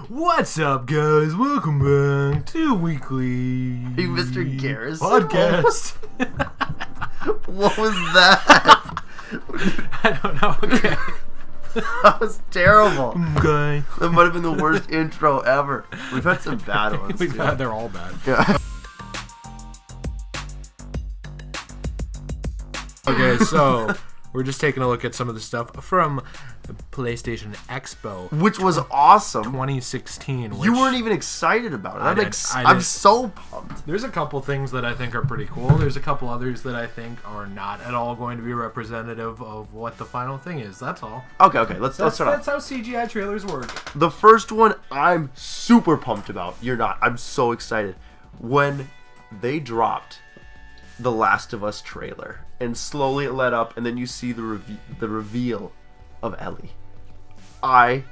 What's up, guys? Welcome back to Weekly Hey, Mr. Garrison. Podcast. What was that? I don't know. Okay. That was terrible. Okay. That might have been the worst intro ever. We've had some bad ones. They're all bad. Yeah. Okay, so we're just taking a look at some of the stuff from the PlayStation Expo, Which was awesome. 2016. You weren't even excited about it. I'm so pumped. There's a couple things that I think are pretty cool. There's a couple others that I think are not at all going to be representative of what the final thing is. That's all. Okay. Let's start off. That's how CGI trailers work. The first one I'm super pumped about. You're not. I'm so excited. When they dropped the Last of Us trailer and slowly it led up and then you see the reveal of Ellie. I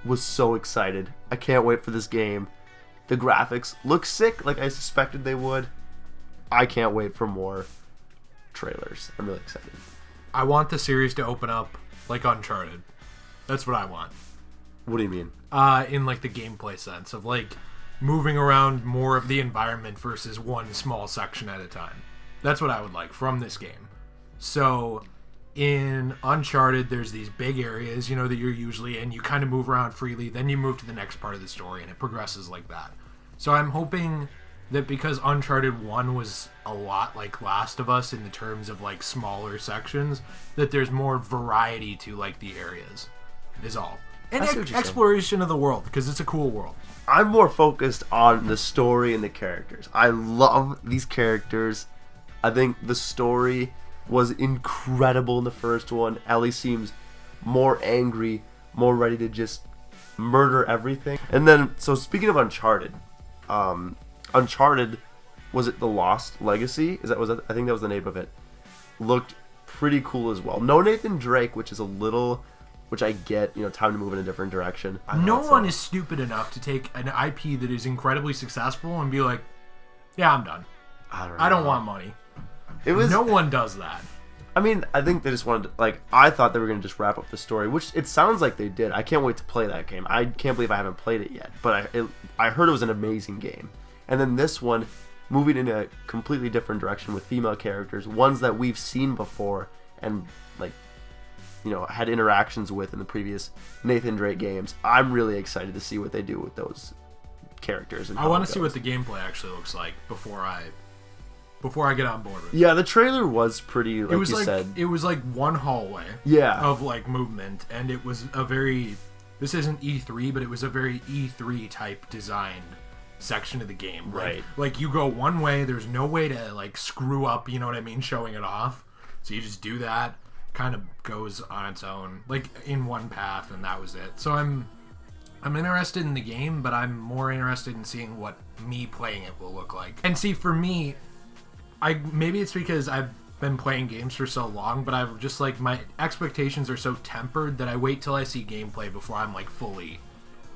was so excited. I can't wait for this game. The graphics look sick like I suspected they would. I can't wait for more trailers. I'm really excited. I want the series to open up like Uncharted. That's what I want. What do you mean? In like the gameplay sense of like moving around more of the environment versus one small section at a time. That's what I would like from this game. So in Uncharted, there's these big areas, you know, that you're usually in. You kind of move around freely, then you move to the next part of the story, and it progresses like that. So I'm hoping that because Uncharted 1 was a lot like Last of Us in the terms of like smaller sections, that there's more variety to like the areas, is all. And exploration of the world, because it's a cool world. I'm more focused on the story and the characters. I love these characters. I think the story was incredible in the first one. Ellie seems more angry, more ready to just murder everything. And then, so speaking of Uncharted, Uncharted, was it The Lost Legacy? I think that was the name of it. Looked pretty cool as well. No Nathan Drake, which I get, time to move in a different direction. No one is stupid enough to take an IP that is incredibly successful and be like, yeah, I'm done. I don't want money. No one does that. I mean, I think they just wanted to, I thought they were going to just wrap up the story, which it sounds like they did. I can't wait to play that game. I can't believe I haven't played it yet, but I heard it was an amazing game. And then this one, moving in a completely different direction with female characters, ones that we've seen before and, had interactions with in the previous Nathan Drake games. I'm really excited to see what they do with those characters. And I want to see what the gameplay actually looks like before I get on board with it. Yeah, the trailer was pretty, you said. It was like one hallway of movement, and it was this isn't E3, but it was a very E3 type designed section of the game. Right. Like you go one way, there's no way to screw up, you know what I mean, showing it off. So you just do that, kind of goes on its own, in one path, and that was it. So I'm interested in the game, but I'm more interested in seeing what me playing it will look like. And see, for me, maybe it's because I've been playing games for so long, but I've just my expectations are so tempered that I wait till I see gameplay before I'm fully,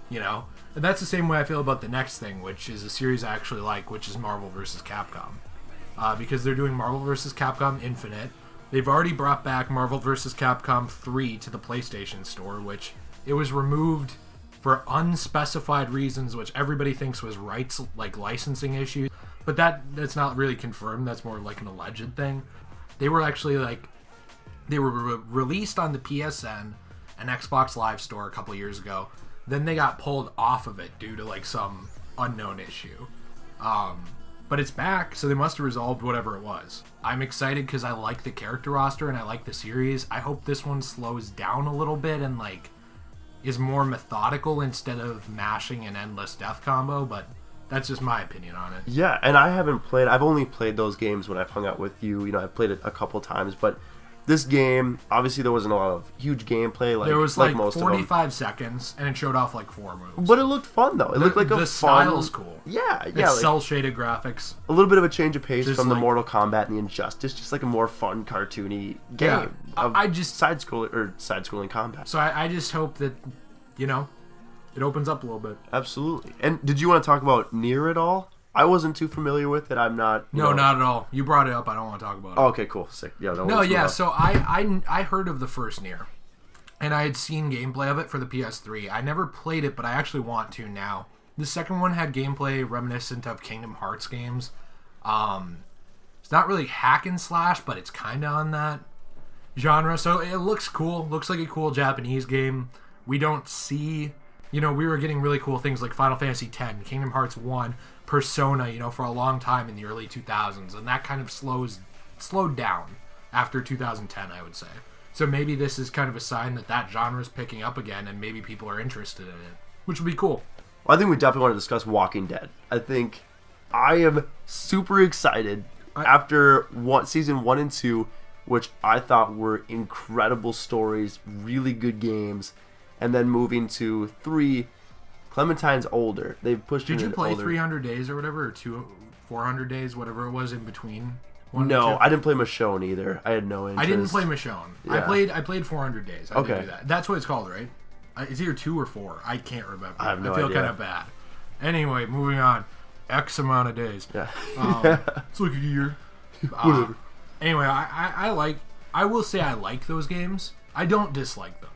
And that's the same way I feel about the next thing, which is a series I actually like, which is Marvel vs. Capcom. Because they're doing Marvel vs. Capcom Infinite. They've already brought back Marvel vs. Capcom 3 to the PlayStation Store, which it was removed for unspecified reasons, which everybody thinks was rights, licensing issues. But that's not really confirmed. That's more an alleged thing. They were actually released on the PSN and Xbox Live Store a couple years ago. Then they got pulled off of it due to some unknown issue. But it's back, so they must have resolved whatever it was. I'm excited because I like the character roster and I like the series. I hope this one slows down a little bit and is more methodical instead of mashing an endless death combo, but that's just my opinion on it. Yeah, and I've only played those games when I've hung out with you. I've played it a couple times, but this game, obviously there wasn't a lot of huge gameplay. There was most 45 seconds, and it showed off 4 moves. But it looked fun, though. It looked like a fun... The style's cool. Yeah. It's cell-shaded graphics. A little bit of a change of pace from the Mortal Kombat and the Injustice. Just a more fun, cartoony game. Side-scrolling combat. So I just hope that, it opens up a little bit. Absolutely. And did you want to talk about Nier at all? I wasn't too familiar with it. I'm not... No, not at all. You brought it up. I don't want to talk about it. Oh, okay, cool. Sick. Yeah. So I heard of the first Nier. and I had seen gameplay of it for the PS3. I never played it, but I actually want to now. The second one had gameplay reminiscent of Kingdom Hearts games. It's not really hack and slash, but it's kind of on that genre. So it looks cool. Looks like a cool Japanese game. We don't see... we were getting really cool things like Final Fantasy X, Kingdom Hearts 1, Persona, for a long time in the early 2000s. And that kind of slowed down after 2010, I would say. So maybe this is kind of a sign that genre is picking up again and maybe people are interested in it, which would be cool. Well, I think we definitely want to discuss Walking Dead. I think I am super excited after season 1 and 2, which I thought were incredible stories, really good games, and then moving to 3. Clementine's older. They've pushed. Did you play older. 300 days or whatever, or 400 days, whatever it was in between? No, I didn't play Michonne either. I had no interest. I didn't play Michonne. Yeah. I played 400 days. I did do that. That's what it's called, right? It's either 2 or 4. I can't remember. I have no idea. I feel idea. kind of bad. Anyway, moving on. X amount of days. Yeah. It's like a year. Whatever. Anyway, I will say I like those games. I don't dislike them.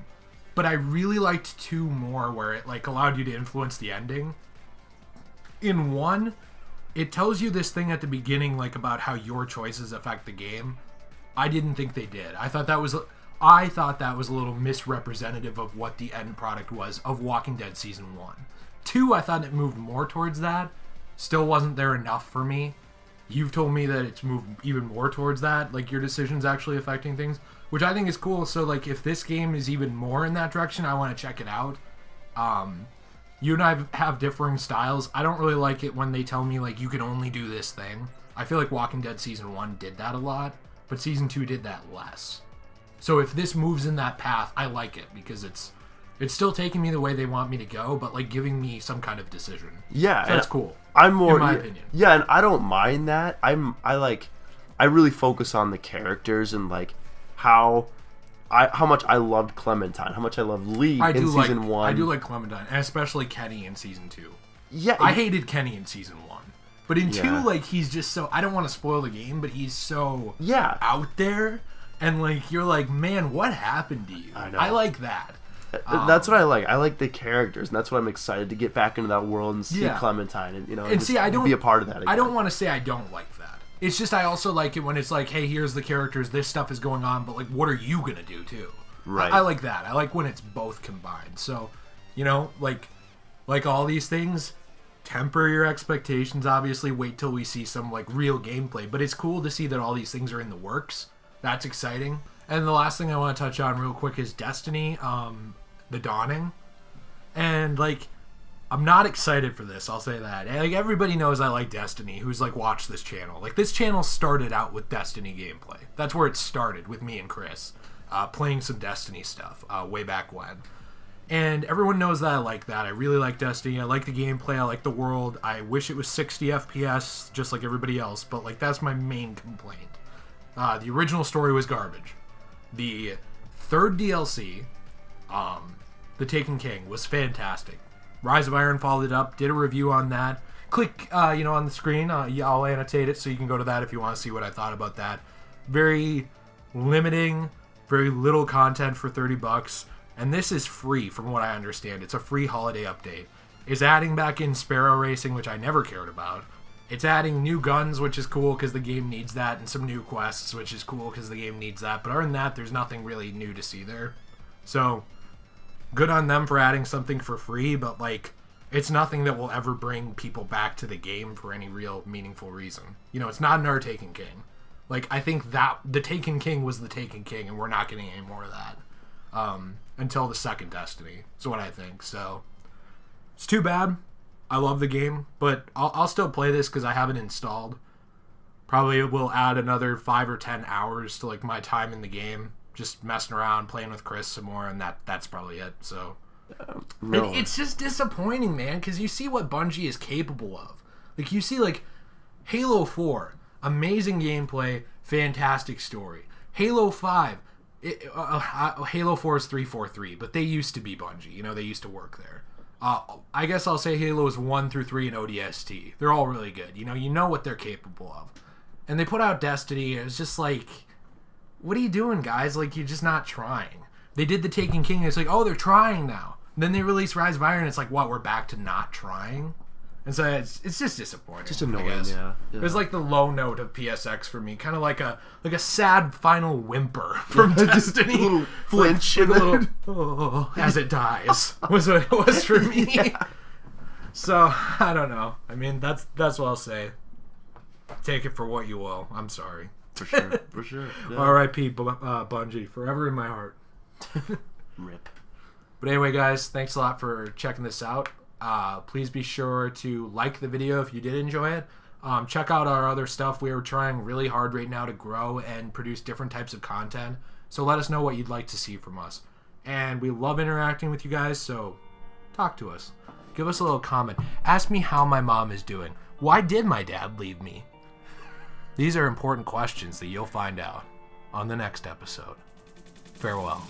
But I really liked 2 more where it allowed you to influence the ending. In 1, it tells you this thing at the beginning about how your choices affect the game. I didn't think they did. I thought that was a little misrepresentative of what the end product was of Walking Dead Season 1. 2, I thought it moved more towards that. Still wasn't there enough for me. You've told me that it's moved even more towards that, your decisions actually affecting things, which I think is cool. So, if this game is even more in that direction, I want to check it out. You and I have differing styles. I don't really like it when they tell me, you can only do this thing. I feel like Walking Dead Season 1 did that a lot, but Season 2 did that less. So if this moves in that path, I like it, because it's still taking me the way they want me to go, but, giving me some kind of decision. Yeah. So that's cool. I'm more... in my opinion. Yeah, and I don't mind that. I really focus on the characters and, how much I loved Clementine, how much I loved Lee in Season 1. I do like Clementine, and especially Kenny in Season 2. Yeah. I hated Kenny in Season 1. But in 2, he's just so... I don't want to spoil the game, but he's so out there, and, you're like, man, what happened to you? I know. I like that. That's what I like. I like the characters, and that's why I'm excited to get back into that world and see Clementine and and see, I don't be a part of that again. I don't want to say I don't like that. It's just I also like it when it's hey, here's the characters, this stuff is going on, but what are you gonna do too? Right. I like that. I like when it's both combined. So, like all these things, temper your expectations. Obviously, wait till we see some real gameplay. But it's cool to see that all these things are in the works. That's exciting. And the last thing I want to touch on real quick is Destiny. The Dawning, and I'm not excited for this, I'll say that. And, everybody knows I like Destiny, who's watched this channel. This channel started out with Destiny gameplay. That's where it started, with me and Chris playing some Destiny stuff way back when. And everyone knows that I like that. I really like Destiny. I like the gameplay. I like the world. I wish it was 60 FPS just like everybody else, but that's my main complaint. The original story was garbage. The third DLC, The Taken King, was fantastic. Rise of Iron followed it up, did a review on that. Click, on the screen. I'll annotate it so you can go to that if you want to see what I thought about that. Very limiting, very little content for $30. And this is free from what I understand. It's a free holiday update. It's adding back in Sparrow Racing, which I never cared about. It's adding new guns, which is cool because the game needs that, and some new quests, which is cool because the game needs that. But other than that, there's nothing really new to see there. So, good on them for adding something for free, but it's nothing that will ever bring people back to the game for any real meaningful reason. It's not an Taken King. I think that the Taken King was the Taken King, and we're not getting any more of that until the second Destiny, is what I think. So, it's too bad. I love the game, but I'll still play this because I have it installed. Probably will add another 5 or 10 hours to my time in the game, just messing around, playing with Chris some more, and that's probably it. So No. It's just disappointing, man, because you see what Bungie is capable of. You see Halo 4, amazing gameplay, fantastic story. Halo 5, Halo 4 is 343, but they used to be Bungie. They used to work there. I guess I'll say Halos 1 through 3 and ODST. They're all really good. You know what they're capable of. And they put out Destiny, and it's just what are you doing, guys? You're just not trying. they did the Taken King, and it's like, oh, they're trying now. Then they release Rise of Iron, and it's like, what, we're back to not trying? And so it's just disappointing. Just annoying, I guess. yeah. It was like the low note of PSX for me, kind of like a sad final whimper from Destiny. A little flinch, like a little as it dies was what it was for me. Yeah. So I don't know. I mean, that's what I'll say. Take it for what you will. I'm sorry. For sure. Yeah. R.I.P. Bungie, forever in my heart. Rip. But anyway, guys, thanks a lot for checking this out. Please be sure to like the video if you did enjoy it. Check out our other stuff. We are trying really hard right now to grow and produce different types of content. So let us know what you'd like to see from us. And we love interacting with you guys, so talk to us. Give us a little comment. Ask me how my mom is doing. Why did my dad leave me? These are important questions that you'll find out on the next episode. Farewell.